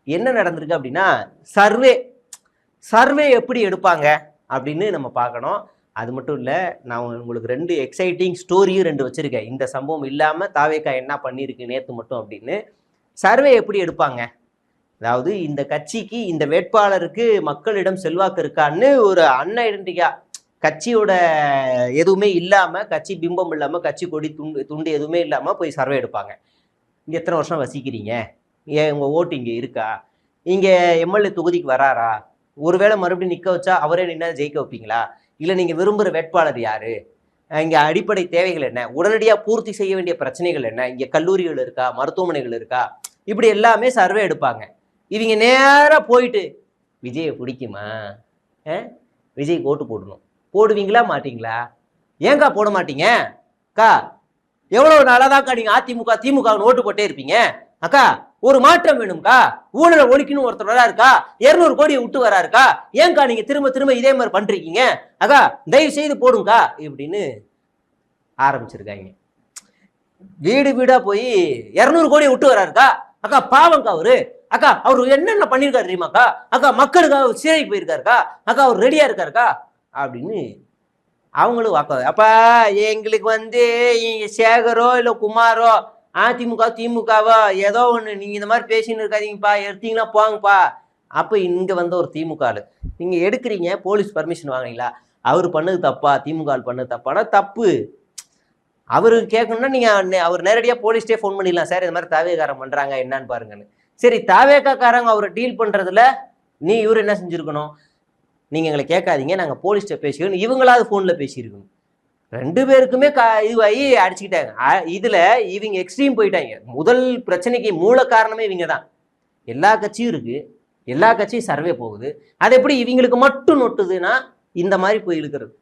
என்ன நடந்திருக்கு அப்படின்னா சர்வே சர்வே எப்படி எடுப்பாங்க அப்படின்னு நம்ம பார்க்கணும். அது மட்டும் இல்லை, நான் உங்களுக்கு 2 எக்ஸைட்டிங் ஸ்டோரியும் 2 வச்சுருக்கேன். இந்த சம்பவம் இல்லாமல் தாவேக்கா என்ன பண்ணியிருக்கு நேற்று மட்டும் அப்படின்னு. சர்வே எப்படி எடுப்பாங்க, அதாவது இந்த கட்சிக்கு இந்த வேட்பாளருக்கு மக்களிடம் செல்வாக்கு இருக்கான்னு ஒரு அன்ஐடென்டிட்டியா கட்சியோட எதுவுமே இல்லாமல், கட்சி பிம்பம் இல்லாமல், கட்சி கொடி துண்டு எதுவுமே இல்லாமல் போய் சர்வே எடுப்பாங்க. இங்கே எத்தனை வருஷம் வசிக்கிறீங்க, ஏன் உங்கள் ஓட்டு இங்கே இருக்கா, இங்கே எம்எல்ஏ தொகுதிக்கு வராரா, ஒருவேளை மறுபடியும் நிற்க வச்சா அவரே நின்னா ஜெயிக்க வைப்பீங்களா, இல்லை நீங்கள் விரும்புகிற வேட்பாளர் யாரு, இங்கே அடிப்படை தேவைகள் என்ன, உடனடியாக பூர்த்தி செய்ய வேண்டிய பிரச்சனைகள் என்ன, இங்கே கல்லூரிகள் இருக்கா, மருத்துவமனைகள் இருக்கா, இப்படி எல்லாமே சர்வே எடுப்பாங்க. இவங்க நேராக போயிட்டு விஜயை பிடிக்குமா, விஜய்க்கு ஓட்டு போடணும், போடுவீங்களா மாட்டீங்களா, ஏங்கா போட மாட்டீங்க அக்கா, எவ்வளவு நாளாதான்க்கா நீங்க அதிமுக திமுக ஓட்டு போட்டே இருப்பீங்க, அக்கா ஒரு மாற்றம் வேணும்க்கா, ஊழலை ஒழிக்கணும் ஒருத்தர் வராருக்கா, 200 கோடியை விட்டு வராருக்கா, ஏங்கா நீங்க திரும்ப திரும்ப இதே மாதிரி பண்றீங்க, அக்கா தயவு செய்து போடுங்கக்கா இப்படின்னு ஆரம்பிச்சிருக்காங்க. வீடு வீடா போய் 200 கோடியை விட்டு வராருக்கா, அக்கா பாவம்க்கா அவரு, அக்கா அவரு என்னென்ன பண்ணிருக்காரு தெரியுமாக்கா, அக்கா மக்களுக்காக சிறைக்கு போயிருக்காருக்கா, அக்கா அவர் ரெடியா இருக்காருக்கா அப்படின்னு அவங்களும் வாக்க. அப்ப எங்களுக்கு சேகரோ இல்ல குமாரோ அதிமுக திமுகவோ ஏதோ ஒண்ணு நீங்க இந்த மாதிரி பேசின்னு இருக்காதீங்கப்பா, எடுத்தீங்கன்னா போங்கப்பா. அப்ப இங்க ஒரு திமுக நீங்க எடுக்கிறீங்க, போலீஸ் பர்மிஷன் வாங்கினீங்களா, அவர் பண்ணது தப்பா திமுக பண்ணது தப்பானா தப்பு, அவருக்கு கேட்கணும்னா நீங்க அவர் நேரடியா போலீஸ்டே ஃபோன் பண்ணிடலாம், சார் இந்த மாதிரி தாவேக்காரன் பண்றாங்க என்னன்னு பாருங்கன்னு. சரி, தாவேக்காரங்க அவரை டீல் பண்றதுல இவர் என்ன செஞ்சிருக்கணும், நீங்க எங்களை கேட்காதீங்க, நாங்க போலீஸ்ட பேசிக்கணும், இவங்களாவது போன்ல பேசியிருக்கணும். 2 பேருக்குமே இதுவாகி அடிச்சுக்கிட்டாங்க. இதுல இவங்க எக்ஸ்ட்ரீம் போயிட்டாங்க. முதல் பிரச்சனைக்கு மூல காரணமே இவங்க தான். எல்லா கட்சியும் இருக்கு, எல்லா கட்சியும் சர்வே போகுது, அது எப்படி இவங்களுக்கு மட்டும் நொட்டுதுன்னா இந்த மாதிரி போய் இழுக்கிறது.